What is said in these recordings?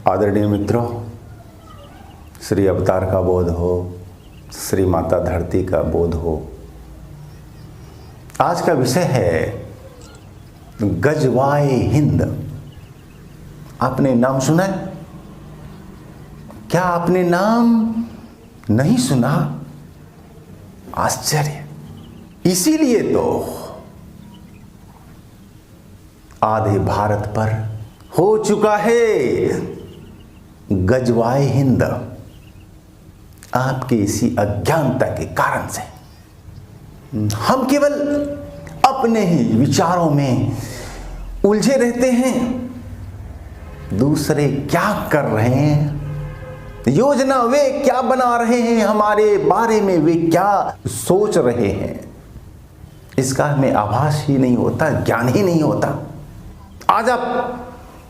आदरणीय मित्रों, श्री अवतार का बोध हो, श्री माता धरती का बोध हो। आज का विषय है गजवाए हिंद। आपने नाम सुना है? क्या आपने नाम नहीं सुना? आश्चर्य। इसीलिए तो आधे भारत पर हो चुका है गजवाए हिंद, आपकी इसी अज्ञानता के कारण से। हम केवल अपने ही विचारों में उलझे रहते हैं। दूसरे क्या कर रहे हैं, योजना वे क्या बना रहे हैं, हमारे बारे में वे क्या सोच रहे हैं, इसका हमें आभास ही नहीं होता, ज्ञान ही नहीं होता। आज आप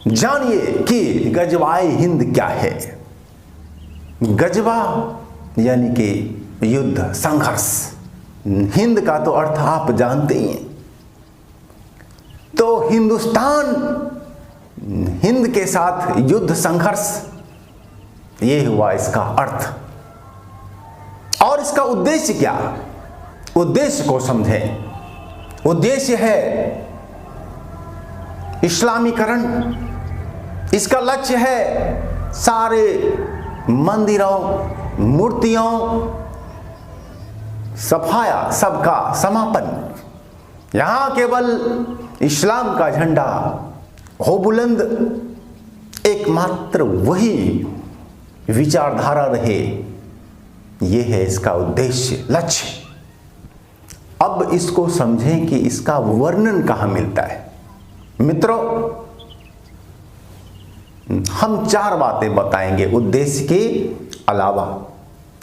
जानिए कि गजवाए हिंद क्या है। गजवा यानी कि युद्ध, संघर्ष। हिंद का तो अर्थ आप जानते ही हैं। तो हिंदुस्तान, हिंद के साथ युद्ध, संघर्ष, ये हुआ इसका अर्थ। और इसका उद्देश्य क्या? उद्देश्य को समझें। उद्देश्य है इस्लामीकरण। इसका लक्ष्य है सारे मंदिरों, मूर्तियों, सफाया, सबका समापन। यहां केवल इस्लाम का झंडा हो बुलंद, एकमात्र वही विचारधारा रहे। यह है इसका उद्देश्य, लक्ष्य। अब इसको समझें कि इसका वर्णन कहां मिलता है। मित्रों, हम चार बातें बताएंगे उद्देश्य के अलावा।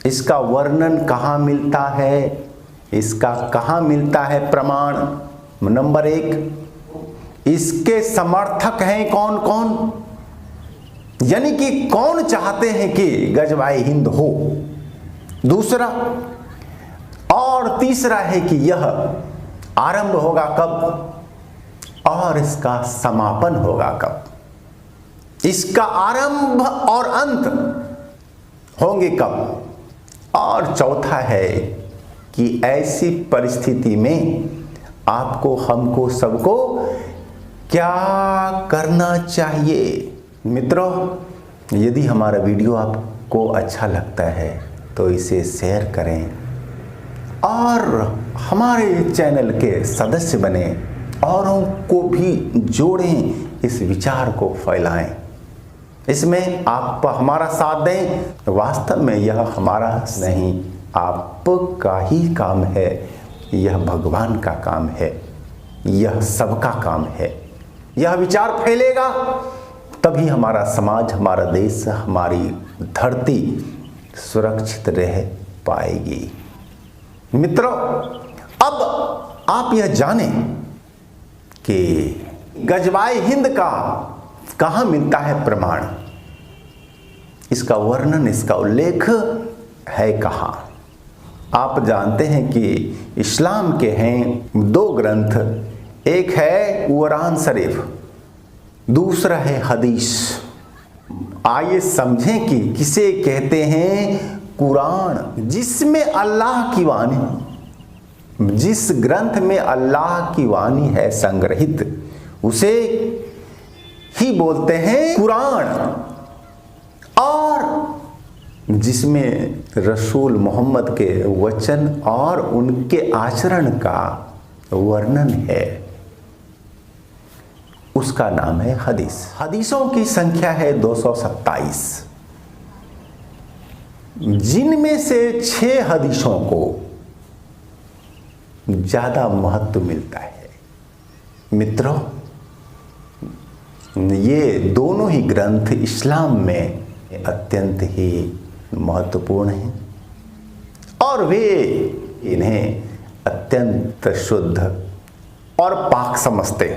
इसका वर्णन कहां मिलता है, इसका कहां मिलता है प्रमाण। नंबर एक, इसके समर्थक हैं कौन कौन, यानी कि कौन चाहते हैं कि गजवाए हिंद हो। दूसरा और तीसरा है कि यह आरंभ होगा कब और इसका समापन होगा कब। इसका आरंभ और अंत होंगे कब। और चौथा है कि ऐसी परिस्थिति में आपको, हमको, सबको क्या करना चाहिए। मित्रों, यदि हमारा वीडियो आपको अच्छा लगता है तो इसे शेयर करें और हमारे चैनल के सदस्य बने, औरों को भी जोड़ें, इस विचार को फैलाएं। इसमें आप हमारा साथ दें। वास्तव में यह हमारा नहीं, आपका ही काम है। यह भगवान का काम है, यह सबका काम है। यह विचार फैलेगा तभी हमारा समाज, हमारा देश, हमारी धरती सुरक्षित रह पाएगी। मित्रों, अब आप यह जानें कि गजवाए हिंद का कहां मिलता है प्रमाण। इसका वर्णन, इसका उल्लेख है कहां। आप जानते हैं कि इस्लाम के हैं दो ग्रंथ, एक है कुरान शरीफ, दूसरा है हदीस। आइए समझें कि किसे कहते हैं कुरान, जिसमें अल्लाह की वाणी, जिस ग्रंथ में अल्लाह की वाणी है संग्रहित, उसे ही बोलते हैं कुरान। और जिसमें रसूल मोहम्मद के वचन और उनके आचरण का वर्णन है, उसका नाम है हदीस। हदीसों की संख्या है 227, जिनमें से 6 हदीसों को ज्यादा महत्व मिलता है। मित्रों, ये दोनों ही ग्रंथ इस्लाम में अत्यंत ही महत्वपूर्ण हैं और वे इन्हें अत्यंत शुद्ध और पाक समझते।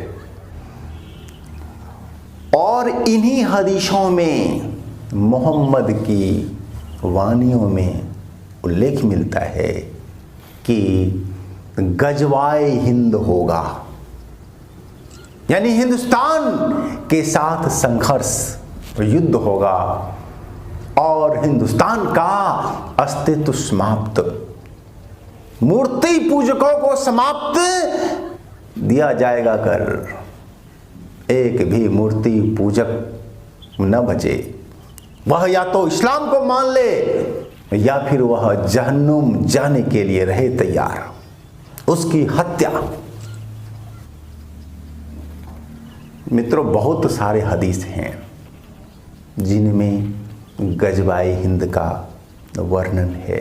और इन्हीं हदीसों में मोहम्मद की वाणियों में उल्लेख मिलता है कि गजवाए हिंद होगा, यानी हिंदुस्तान के साथ संघर्ष युद्ध होगा और हिंदुस्तान का अस्तित्व समाप्त, मूर्ति पूजकों को समाप्त दिया जाएगा कर, एक भी मूर्ति पूजक न बचे। वह या तो इस्लाम को मान ले या फिर वह जहन्नुम जाने के लिए रहे तैयार। उसकी हत्या। मित्रों, बहुत सारे हदीस हैं जिनमें गजवाए हिंद का वर्णन है।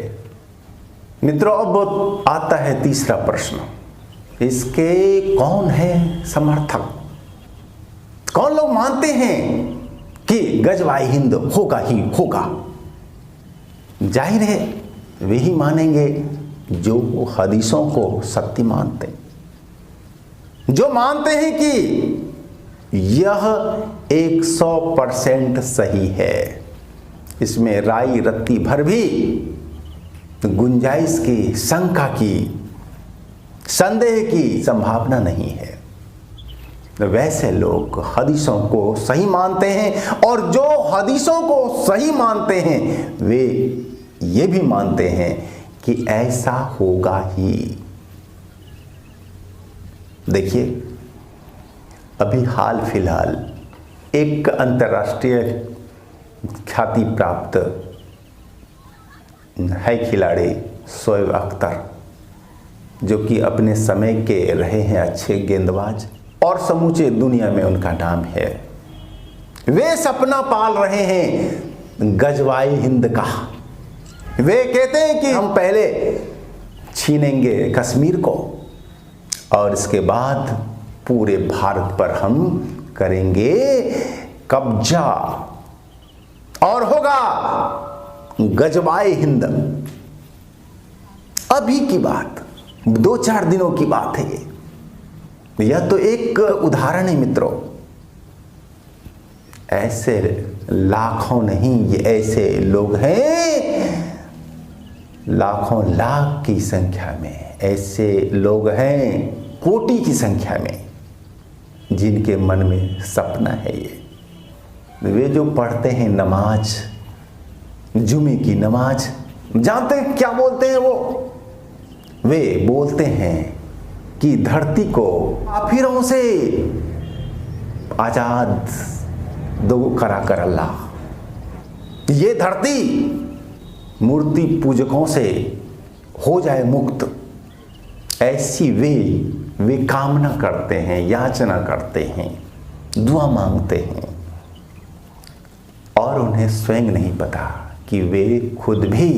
मित्रों, अब आता है तीसरा प्रश्न, इसके कौन है समर्थक? कौन लोग मानते हैं कि गजवाए हिंद होगा ही होगा? जाहिर है वे ही मानेंगे जो हदीसों को सत्य मानते हैं, जो मानते हैं कि यह 100% सही है, इसमें राई रत्ती भर भी गुंजाइश की, शंका की, संदेह की संभावना नहीं है। वैसे लोग हदीसों को सही मानते हैं और जो हदीसों को सही मानते हैं वे ये भी मानते हैं कि ऐसा होगा ही। देखिए, अभी हाल फिलहाल एक अंतर्राष्ट्रीय ख्याति प्राप्त है खिलाड़ी शोएब अख्तर, जो कि अपने समय के रहे हैं अच्छे गेंदबाज और समूचे दुनिया में उनका नाम है। वे सपना पाल रहे हैं गजवाए हिंद का। वे कहते हैं कि हम पहले छीनेंगे कश्मीर को और इसके बाद पूरे भारत पर हम करेंगे कब्जा और होगा गजवाए हिंद। अभी की बात, 2-4 दिनों की बात है ये। यह तो एक उदाहरण है मित्रों। ऐसे लाखों नहीं, ये ऐसे लोग हैं लाखों लाख की संख्या में, ऐसे लोग हैं कोटि की संख्या में जिनके मन में सपना है ये। वे जो पढ़ते हैं नमाज, जुमे की नमाज, जानते हैं क्या बोलते हैं वो? वे बोलते हैं कि धरती को काफिरों से आजाद दो करा कर अल्लाह, ये धरती मूर्ति पूजकों से हो जाए मुक्त। ऐसी वे कामना करते हैं, याचना करते हैं, दुआ मांगते हैं और उन्हें स्वयं नहीं पता कि वे खुद भी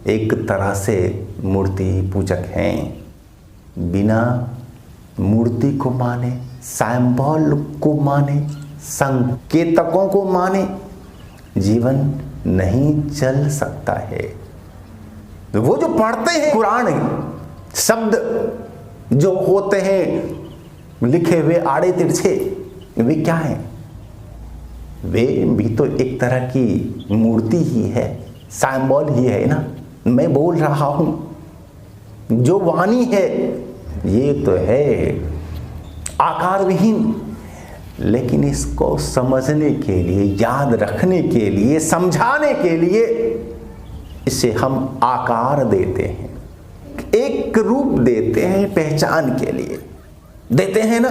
एक तरह से मूर्ति पूजक हैं। बिना मूर्ति को माने, सिंबल को माने, संकेतकों को माने जीवन नहीं चल सकता है। वो जो पढ़ते हैं कुरान, शब्द जो होते हैं लिखे हुए आड़े तिरछे, वे क्या हैं? वे भी तो एक तरह की मूर्ति ही है, सिंबल ही है ना। मैं बोल रहा हूं, जो वाणी है ये तो है आकार विहीन, लेकिन इसको समझने के लिए, याद रखने के लिए, समझाने के लिए इसे हम आकार देते हैं, एक रूप देते हैं, पहचान के लिए देते हैं ना।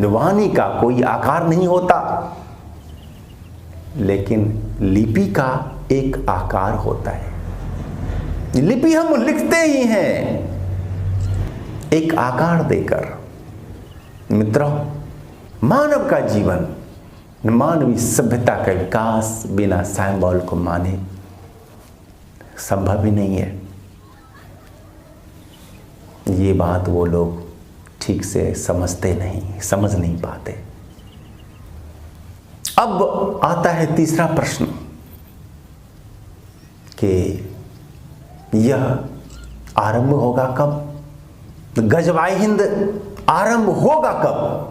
वाणी का कोई आकार नहीं होता, लेकिन लिपि का एक आकार होता है। लिपि हम लिखते ही हैं एक आकार देकर। मित्रों, मानव का जीवन, मानवीय सभ्यता का विकास बिना सिंबल को माने संभव ही नहीं है। ये बात वो लोग ठीक से समझते नहीं, समझ नहीं पाते। अब आता है तीसरा प्रश्न कि यह आरंभ होगा कब? गजवाए हिंद आरंभ होगा कब?